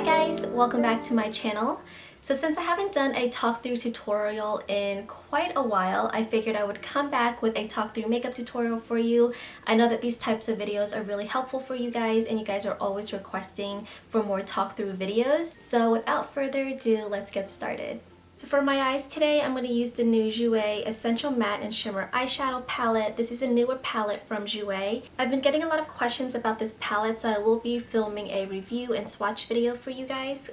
Hi guys, welcome back to my channel. So since I haven't done a talk through tutorial in quite a while, I figured I would come back with a talk through makeup tutorial for you. I know that these types of videos are really helpful for you guys and you guys are always requesting for more talk through videos. So without further ado, let's get started. So for my eyes today, I'm going to use the new Jouer Essential Matte and Shimmer Eyeshadow Palette. This is a newer palette from Jouer. I've been getting a lot of questions about this palette, so I will be filming a review and swatch video for you guys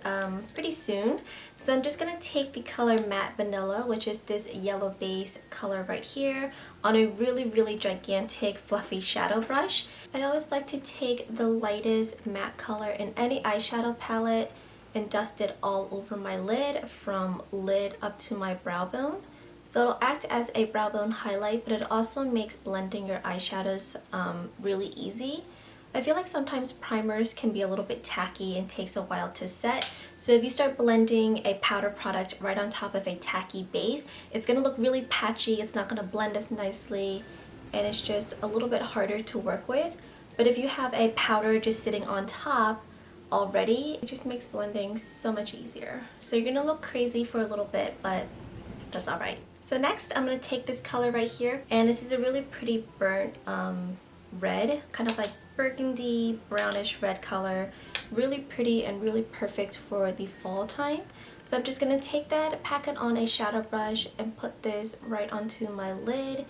pretty soon. So I'm just going to take the color Matte Vanilla, which is this yellow base color right here, on a really gigantic fluffy shadow brush. I always like to take the lightest matte color in any eyeshadow palette and dust it all over my lid, from lid up to my brow bone. So it'll act as a brow bone highlight, but it also makes blending your eyeshadows really easy. I feel like sometimes primers can be a little bit tacky and takes a while to set. So if you start blending a powder product right on top of a tacky base, it's going to look really patchy, it's not going to blend as nicely, and it's just a little bit harder to work with. But if you have a powder just sitting on top already, it just makes blending so much easier. So you're gonna look crazy for a little bit, but that's alright. So next I'm gonna take this color right here, and this is a really pretty burnt red, kind of like burgundy brownish red color, really pretty and really perfect for the fall time. So I'm just gonna take that, pack it on a shadow brush, and put this right onto my lid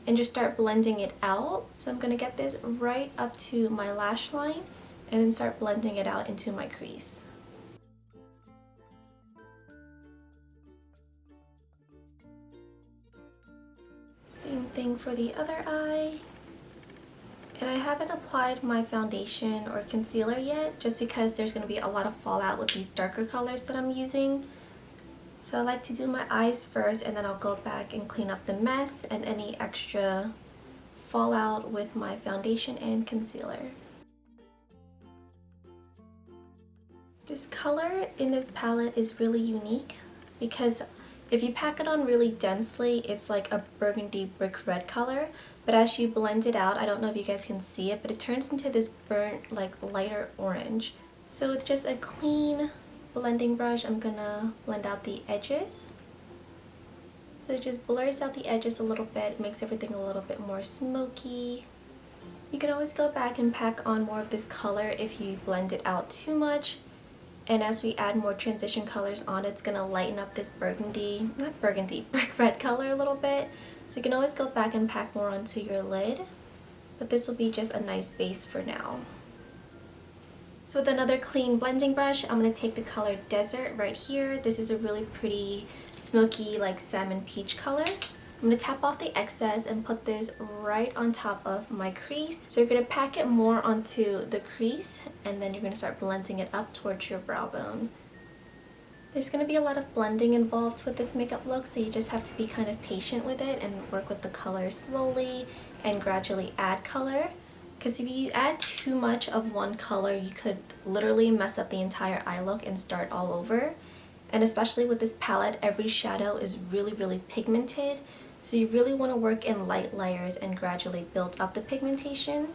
and just start blending it out. So I'm gonna get this right up to my lash line and then start blending it out into my crease. Same thing for the other eye. And I haven't applied my foundation or concealer yet, just because there's going to be a lot of fallout with these darker colors that I'm using. So I like to do my eyes first, and then I'll go back and clean up the mess and any extra fallout with my foundation and concealer. This color in this palette is really unique because if you pack it on really densely, it's like a burgundy brick red color, but as you blend it out, I don't know if you guys can see it, but it turns into this burnt, like lighter orange. So with just a clean blending brush, I'm gonna blend out the edges. So it just blurs out the edges a little bit, makes everything a little bit more smoky. You can always go back and pack on more of this color if you blend it out too much. And as we add more transition colors on, it's going to lighten up this burgundy, not burgundy, brick red color a little bit. So you can always go back and pack more onto your lid, but this will be just a nice base for now. So with another clean blending brush, I'm going to take the color Desert right here. This is a really pretty smoky, like salmon peach color. I'm going to tap off the excess and put this right on top of my crease. So you're going to pack it more onto the crease, and then you're going to start blending it up towards your brow bone. There's going to be a lot of blending involved with this makeup look, so you just have to be kind of patient with it and work with the color slowly and gradually add color. Because if you add too much of one color, you could literally mess up the entire eye look and start all over. And especially with this palette, every shadow is really pigmented. So you really want to work in light layers and gradually build up the pigmentation.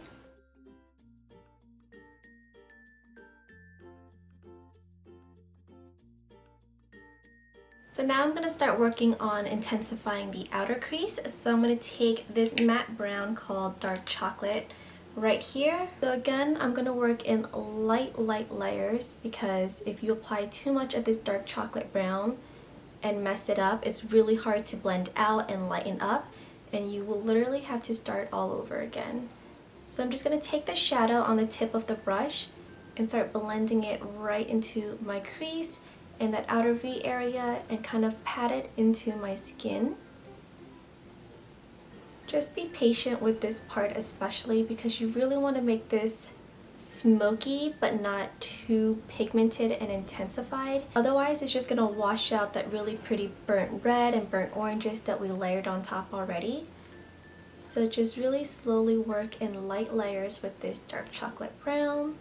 So now I'm going to start working on intensifying the outer crease. So I'm going to take this matte brown called Dark Chocolate right here. So again, I'm going to work in light layers, because if you apply too much of this dark chocolate brown and mess it up, it's really hard to blend out and lighten up, and you will literally have to start all over again. So I'm just going to take the shadow on the tip of the brush and start blending it right into my crease and that outer V area, and kind of pat it into my skin. Just be patient with this part, especially because you really want to make this smoky but not too pigmented and intensified. Otherwise it's just going to wash out that really pretty burnt red and burnt oranges that we layered on top already. So just really slowly work in light layers with this dark chocolate brown.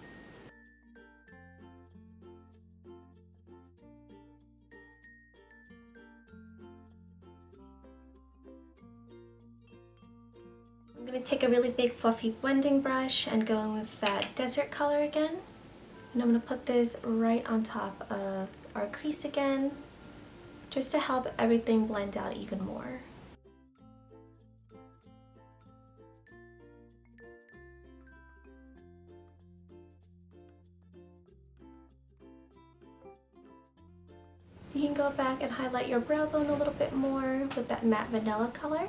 I'm going to take a really big fluffy blending brush and go in with that desert color again. And I'm going to put this right on top of our crease again, just to help everything blend out even more. You can go back and highlight your brow bone a little bit more with that matte vanilla color.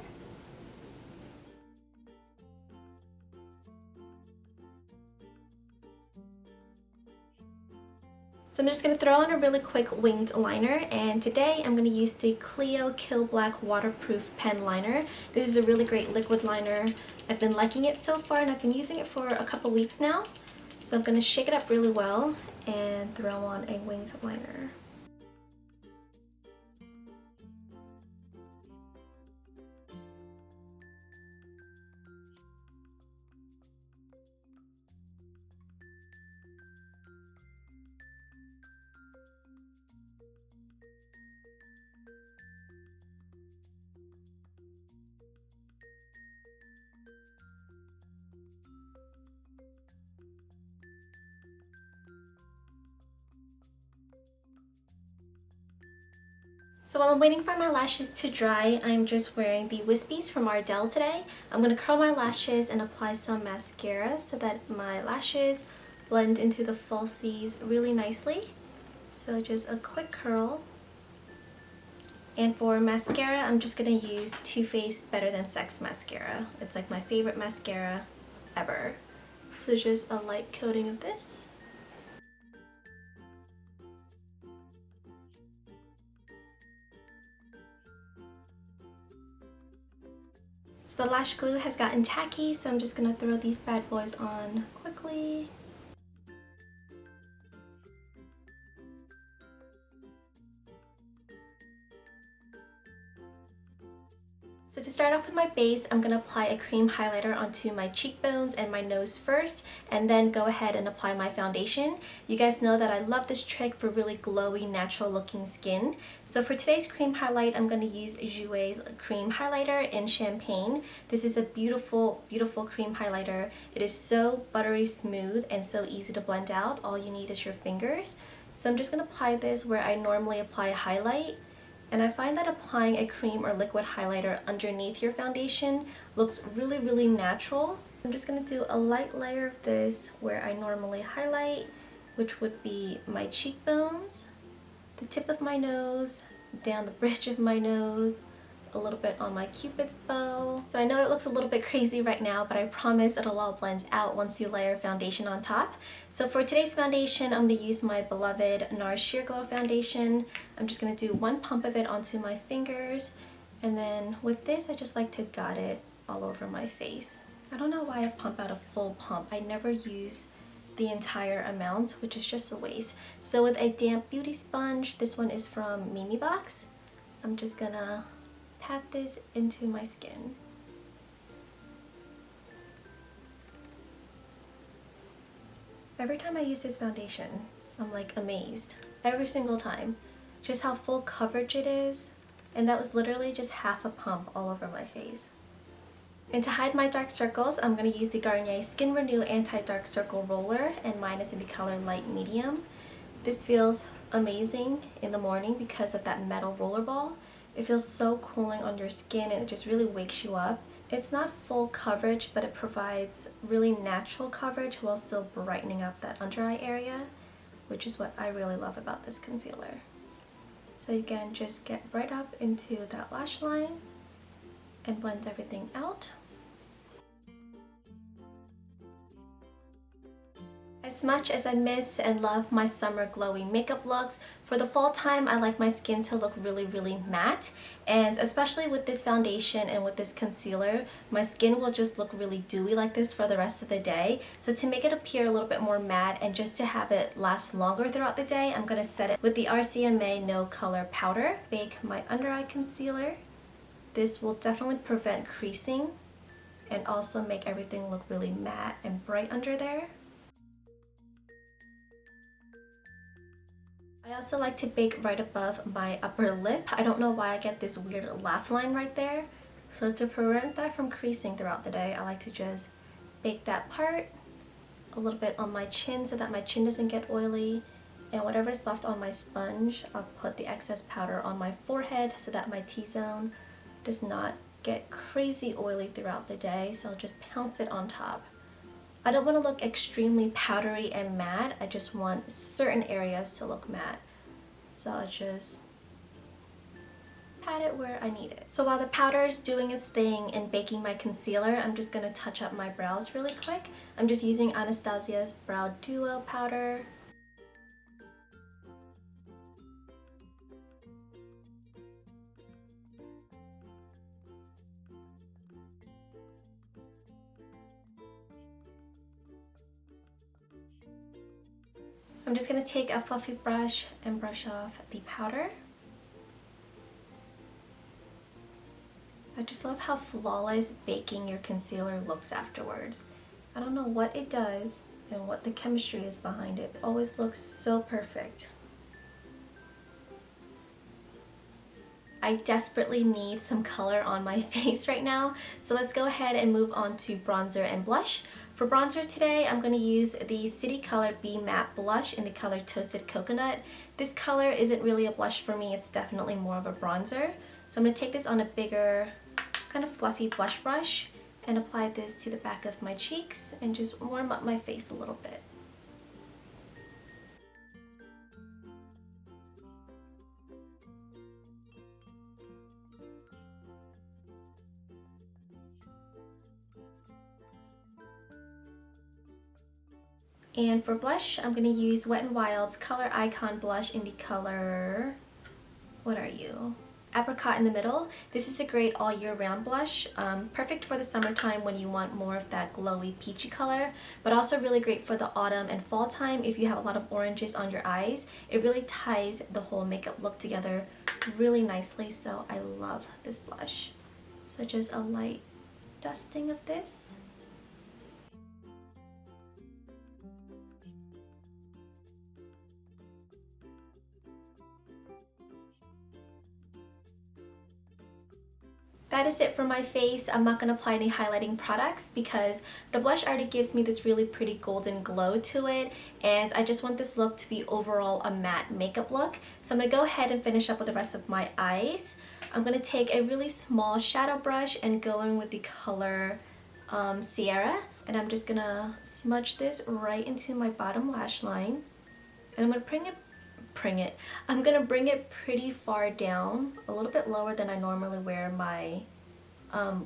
So I'm just going to throw on a really quick winged liner, and today I'm going to use the Clio Kill Black Waterproof Pen Liner. This is a really great liquid liner. I've been liking it so far and I've been using it for a couple weeks now. So I'm going to shake it up really well and throw on a winged liner. So while I'm waiting for my lashes to dry, I'm just wearing the Wispies from Ardell today. I'm going to curl my lashes and apply some mascara so that my lashes blend into the falsies really nicely. So just a quick curl. And for mascara, I'm just going to use Too Faced Better Than Sex mascara. It's like my favorite mascara ever. So just a light coating of this. The lash glue has gotten tacky, so I'm just going to throw these bad boys on quickly. So to start off with my base, I'm going to apply a cream highlighter onto my cheekbones and my nose first, and then go ahead and apply my foundation. You guys know that I love this trick for really glowy, natural looking skin. So for today's cream highlight, I'm going to use Jouer's cream highlighter in Champagne. This is a beautiful, beautiful cream highlighter. It is so buttery smooth and so easy to blend out. All you need is your fingers. So I'm just going to apply this where I normally apply a highlight. And I find that applying a cream or liquid highlighter underneath your foundation looks really, really natural. I'm just going to do a light layer of this where I normally highlight, which would be my cheekbones, the tip of my nose, down the bridge of my nose, a little bit on my cupid's bow. So I know it looks a little bit crazy right now, but I promise it'll all blend out once you layer foundation on top. So for today's foundation, I'm going to use my beloved NARS Sheer Glow foundation. I'm just going to do one pump of it onto my fingers, and then with this I just like to dot it all over my face. I don't know why I pump out a full pump. I never use the entire amount, which is just a waste. So with a damp beauty sponge, this one is from Mimi Box, I'm just gonna pat this into my skin. Every time I use this foundation, I'm like amazed. Every single time. Just how full coverage it is. And that was literally just half a pump all over my face. And to hide my dark circles, I'm going to use the Garnier Skin Renew Anti-Dark Circle Roller, and mine is in the color Light Medium. This feels amazing in the morning because of that metal rollerball. It feels so cooling on your skin and it just really wakes you up. It's not full coverage, but it provides really natural coverage while still brightening up that under eye area, which is what I really love about this concealer. So again, just get right up into that lash line and blend everything out. As much as I miss and love my summer glowy makeup looks, for the fall time I like my skin to look really, really matte, and especially with this foundation and with this concealer, my skin will just look really dewy like this for the rest of the day. So to make it appear a little bit more matte and just to have it last longer throughout the day, I'm going to set it with the RCMA No Color Powder. Bake my under eye concealer. This will definitely prevent creasing and also make everything look really matte and bright under there. I also like to bake right above my upper lip. I don't know why I get this weird laugh line right there. So to prevent that from creasing throughout the day, I like to just bake that part a little bit on my chin so that my chin doesn't get oily. And whatever's left on my sponge, I'll put the excess powder on my forehead so that my T-zone does not get crazy oily throughout the day. So I'll just pounce it on top. I don't want to look extremely powdery and matte. I just want certain areas to look matte. So I'll just pat it where I need it. So while the powder is doing its thing and baking my concealer, I'm just going to touch up my brows really quick. I'm just using Anastasia's Brow Duo powder. I'm just going to take a fluffy brush and brush off the powder. I just love how flawless baking your concealer looks afterwards. I don't know what it does and what the chemistry is behind it. It always looks so perfect. I desperately need some color on my face right now, so let's go ahead and move on to bronzer and blush. For bronzer today, I'm going to use the City Color Be Matte Blush in the color Toasted Coconut. This color isn't really a blush for me, it's definitely more of a bronzer. So I'm going to take this on a bigger, kind of fluffy blush brush and apply this to the back of my cheeks and just warm up my face a little bit. And for blush, I'm going to use Wet n Wild's Color Icon blush in the color, what are you? Apricot in the middle. This is a great all year round blush, perfect for the summertime when you want more of that glowy peachy color, but also really great for the autumn and fall time if you have a lot of oranges on your eyes. It really ties the whole makeup look together really nicely, so I love this blush. So just a light dusting of this. That is it for my face. I'm not going to apply any highlighting products because the blush already gives me this really pretty golden glow to it, and I just want this look to be overall a matte makeup look. So I'm going to go ahead and finish up with the rest of my eyes. I'm going to take a really small shadow brush and go in with the color Sierra, and I'm just going to smudge this right into my bottom lash line, and I'm going to I'm going to bring it pretty far down, a little bit lower than I normally wear my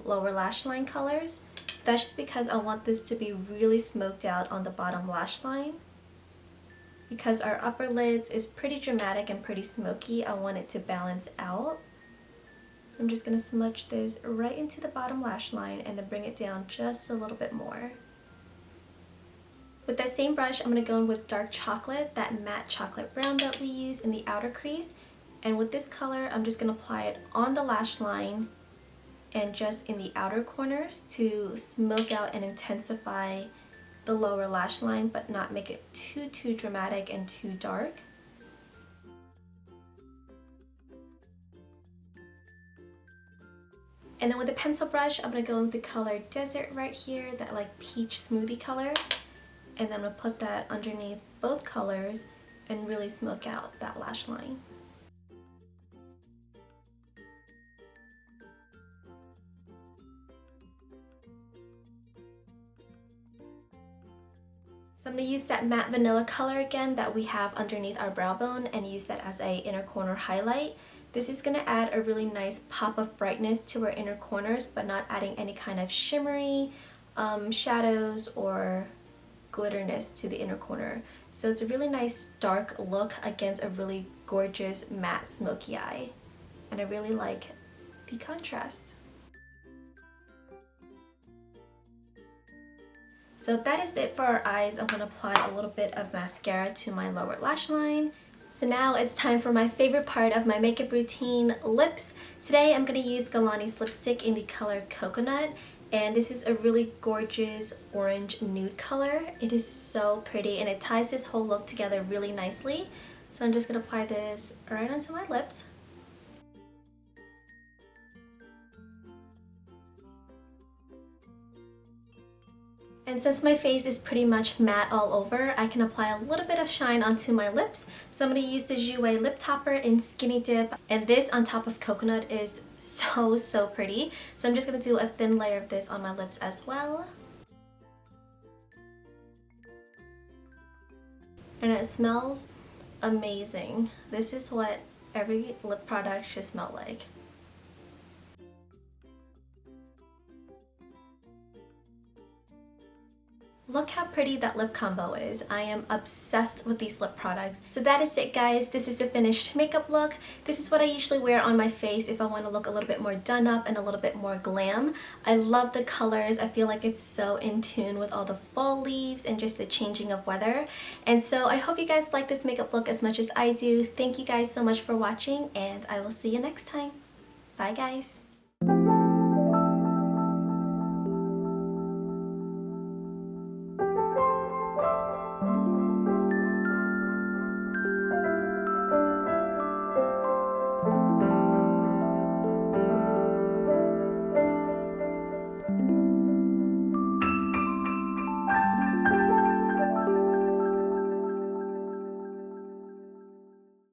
lower lash line colors. That's just because I want this to be really smoked out on the bottom lash line. Because our upper lids is pretty dramatic and pretty smoky, I want it to balance out. So I'm just going to smudge this right into the bottom lash line and then bring it down just a little bit more. With that same brush, I'm going to go in with dark chocolate, that matte chocolate brown that we use in the outer crease. And with this color, I'm just going to apply it on the lash line and just in the outer corners to smoke out and intensify the lower lash line, but not make it too dramatic and too dark. And then with a pencil brush, I'm going to go in with the color Desert right here, that like peach smoothie color. And then I'm going to put that underneath both colors and really smoke out that lash line. So I'm going to use that matte vanilla color again that we have underneath our brow bone and use that as a inner corner highlight. This is going to add a really nice pop of brightness to our inner corners, but not adding any kind of shimmery shadows or glitterness to the inner corner. So it's a really nice dark look against a really gorgeous matte smoky eye, and I really like the contrast. So that is it for our eyes. I'm going to apply a little bit of mascara to my lower lash line. So now it's time for my favorite part of my makeup routine, lips. Today I'm going to use Gallany's lipstick in the color Coconut. And this is a really gorgeous orange nude color. It is so pretty and it ties this whole look together really nicely. So I'm just going to apply this right onto my lips. And since my face is pretty much matte all over, I can apply a little bit of shine onto my lips. So I'm going to use the Jouer lip topper in Skinny Dip, and this on top of coconut is so pretty. So I'm just going to do a thin layer of this on my lips as well. And it smells amazing. This is what every lip product should smell like. Look how pretty that lip combo is. I am obsessed with these lip products. So that is it, guys. This is the finished makeup look. This is what I usually wear on my face if I want to look a little bit more done up and a little bit more glam. I love the colors. I feel like it's so in tune with all the fall leaves and just the changing of weather. And so I hope you guys like this makeup look as much as I do. Thank you guys so much for watching, and I will see you next time. Bye, guys.